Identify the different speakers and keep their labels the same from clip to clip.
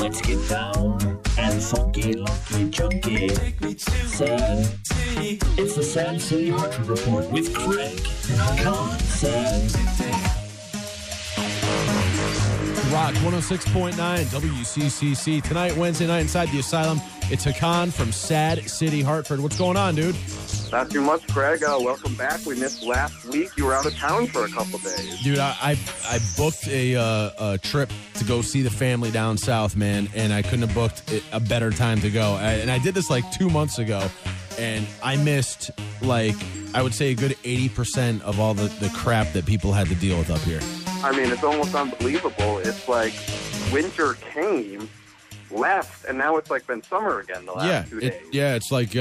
Speaker 1: Let's get down and funky, lunky, junky. Say, it's the Sad City Hartford Report with Craig. Come on, say.
Speaker 2: Rock 106.9 WCCC. Tonight, Wednesday night, inside the Asylum, it's Hakan from Sad City Hartford. What's going on, dude?
Speaker 3: Not too much, Craig. Welcome back. We missed last week. You were out of town for a couple days.
Speaker 2: Dude, I booked a trip to go see the family down south, man, and I couldn't have booked a better time to go. And I did this like 2 months ago, and I missed, like, I would say a good 80% of all the crap that people had to deal with up here.
Speaker 3: I mean, it's almost unbelievable. It's like winter came, left, and now it's like been summer again the last 2 days.
Speaker 2: It's like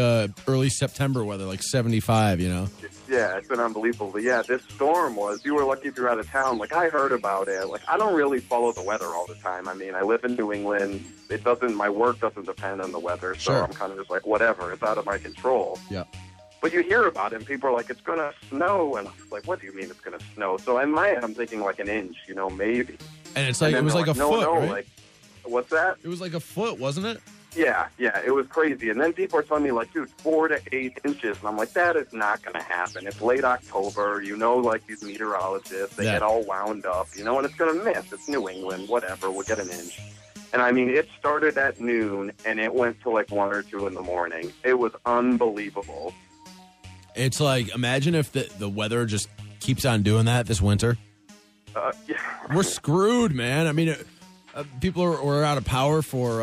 Speaker 2: early September weather, like 75, you know?
Speaker 3: Yeah, it's been unbelievable. But yeah, this storm was, you were lucky if you were out of town. Like, I heard about it. Like, I don't really follow the weather all the time. I mean, I live in New England. My work doesn't depend on the weather, so
Speaker 2: Sure.
Speaker 3: I'm kind of just like, whatever. It's out of my control.
Speaker 2: Yeah.
Speaker 3: But you hear about it, and people are like, it's going to snow. And I'm like, what do you mean it's going to snow? So in my head, I'm thinking like an inch, maybe.
Speaker 2: And it's like, it was like a foot, right?
Speaker 3: Like, what's that?
Speaker 2: It was like a foot, wasn't it?
Speaker 3: Yeah, it was crazy. And then people are telling me, like, dude, 4 to 8 inches. And I'm like, that is not going to happen. It's late October. Like these meteorologists, they get all wound up, and it's going to miss. It's New England, whatever. We'll get an inch. And, I mean, it started at noon, and it went to, like, 1 or 2 in the morning. It was unbelievable.
Speaker 2: It's like, imagine if the weather just keeps on doing that this winter.
Speaker 3: Yeah.
Speaker 2: We're screwed, man. I mean, people were out of power for,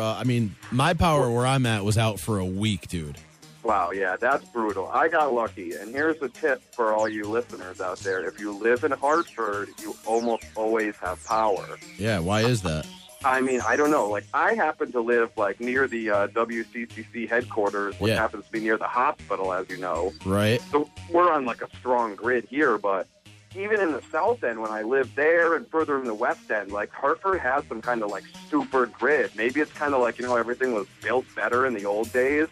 Speaker 2: my power where I'm at was out for a week, dude.
Speaker 3: Wow, yeah, that's brutal. I got lucky. And here's a tip for all you listeners out there. If you live in Hartford, you almost always have power.
Speaker 2: Yeah, why is that?
Speaker 3: I mean, I don't know. Like, I happen to live, like, near the WCCC headquarters, which happens to be near the hospital, as you know.
Speaker 2: Right.
Speaker 3: So we're on, like, a strong grid here, but even in the south end, when I lived there and further in the west end, like, Hartford has some kind of, like, super grid. Maybe it's kind of like, everything was built better in the old days.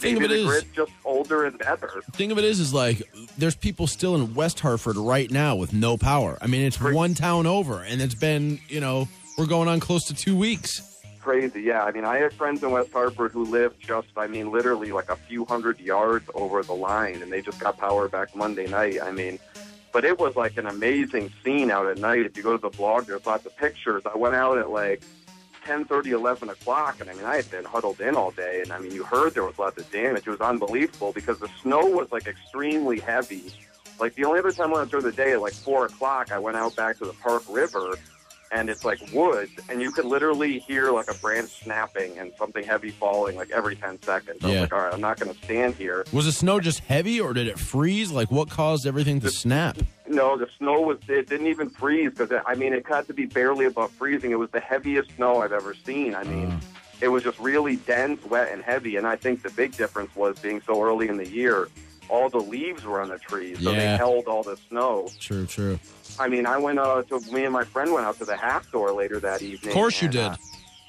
Speaker 3: Maybe the grid's just older and better.
Speaker 2: Thing of it is like, there's people still in West Hartford right now with no power. I mean, it's one town over, and it's been, we're going on close to 2 weeks.
Speaker 3: Crazy, yeah. I mean, I have friends in West Hartford who live literally like a few hundred yards over the line, and they just got power back Monday night. I mean, but it was like an amazing scene out at night. If you go to the blog, there's lots of pictures. I went out at like 10:30, 11 o'clock, and I mean, I had been huddled in all day, and I mean, you heard there was lots of damage. It was unbelievable because the snow was like extremely heavy. Like, the only other time I went during the day at like 4 o'clock, I went out back to the Park River, and it's like woods, and you could literally hear like a branch snapping and something heavy falling like every 10 seconds. I was like, all right, I'm not going to stand here.
Speaker 2: Was the snow just heavy, or did it freeze? Like, what caused everything to snap?
Speaker 3: No, the snow it didn't even freeze because, I mean, it had to be barely above freezing. It was the heaviest snow I've ever seen. I mean, it was just really dense, wet, and heavy, and I think the big difference was being so early in the year, all the leaves were on the trees, so they held all the snow.
Speaker 2: True.
Speaker 3: I mean, me and my friend went out to the half store later that evening.
Speaker 2: Of course you did.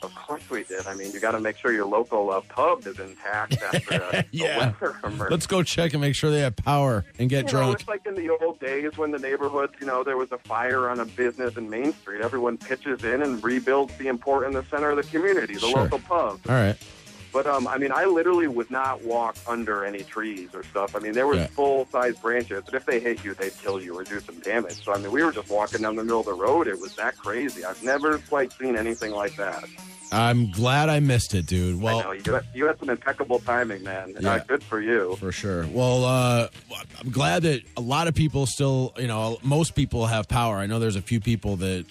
Speaker 3: Of course we did. I mean, you got to make sure your local pub is intact after a weather emergency.
Speaker 2: Let's go check and make sure they have power and get drunk.
Speaker 3: It's like in the old days when the neighborhoods, there was a fire on a business in Main Street. Everyone pitches in and rebuilds the center of the community, the local pub.
Speaker 2: All right.
Speaker 3: But, I mean, I literally would not walk under any trees or stuff. I mean, there were full-size branches, but if they hit you, they'd kill you or do some damage. So, I mean, we were just walking down the middle of the road. It was that crazy. I've never quite seen anything like that.
Speaker 2: I'm glad I missed it, dude. Well,
Speaker 3: I know. You had some impeccable timing, man. Good for you.
Speaker 2: For sure. Well, I'm glad that a lot of people still, most people have power. I know there's a few people that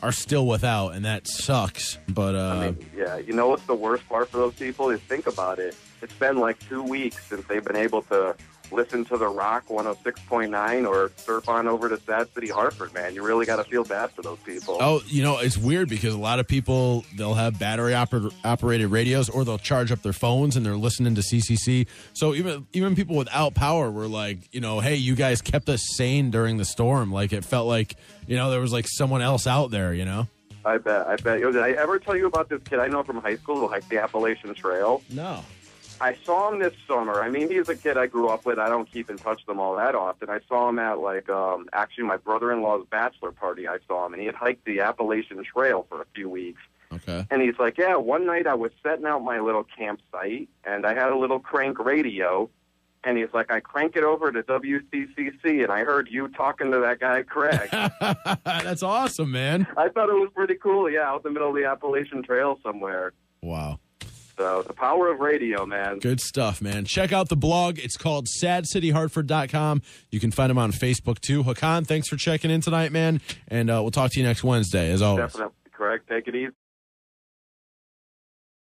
Speaker 2: are still without, and that sucks. But
Speaker 3: I mean, what's the worst part for those people is, think about it. It's been like 2 weeks since they've been able to listen to the Rock 106.9 or surf on over to Sad City Hartford, man. You really got to feel bad for those people.
Speaker 2: Oh, it's weird because a lot of people, they'll have battery operated radios, or they'll charge up their phones and they're listening to CCC. So even people without power were like, hey, you guys kept us sane during the storm. Like, it felt like, there was like someone else out there,
Speaker 3: I bet. Did I ever tell you about this kid I know from high school who hiked the Appalachian Trail?
Speaker 2: No.
Speaker 3: I saw him this summer. I mean, he's a kid I grew up with. I don't keep in touch with him all that often. I saw him at, actually my brother-in-law's bachelor party. I saw him, and he had hiked the Appalachian Trail for a few weeks.
Speaker 2: Okay.
Speaker 3: And he's like, yeah, one night I was setting out my little campsite, and I had a little crank radio. And he's like, I crank it over to WCCC, and I heard you talking to that guy, Craig.
Speaker 2: That's awesome, man.
Speaker 3: I thought it was pretty cool, yeah, out in the middle of the Appalachian Trail somewhere.
Speaker 2: Wow.
Speaker 3: So the power of radio, man.
Speaker 2: Good stuff, man. Check out the blog. It's called SadCityHartford.com. You can find him on Facebook, too. Hakan, thanks for checking in tonight, man. And we'll talk to you next Wednesday, as always.
Speaker 3: Definitely. Correct. Take it easy.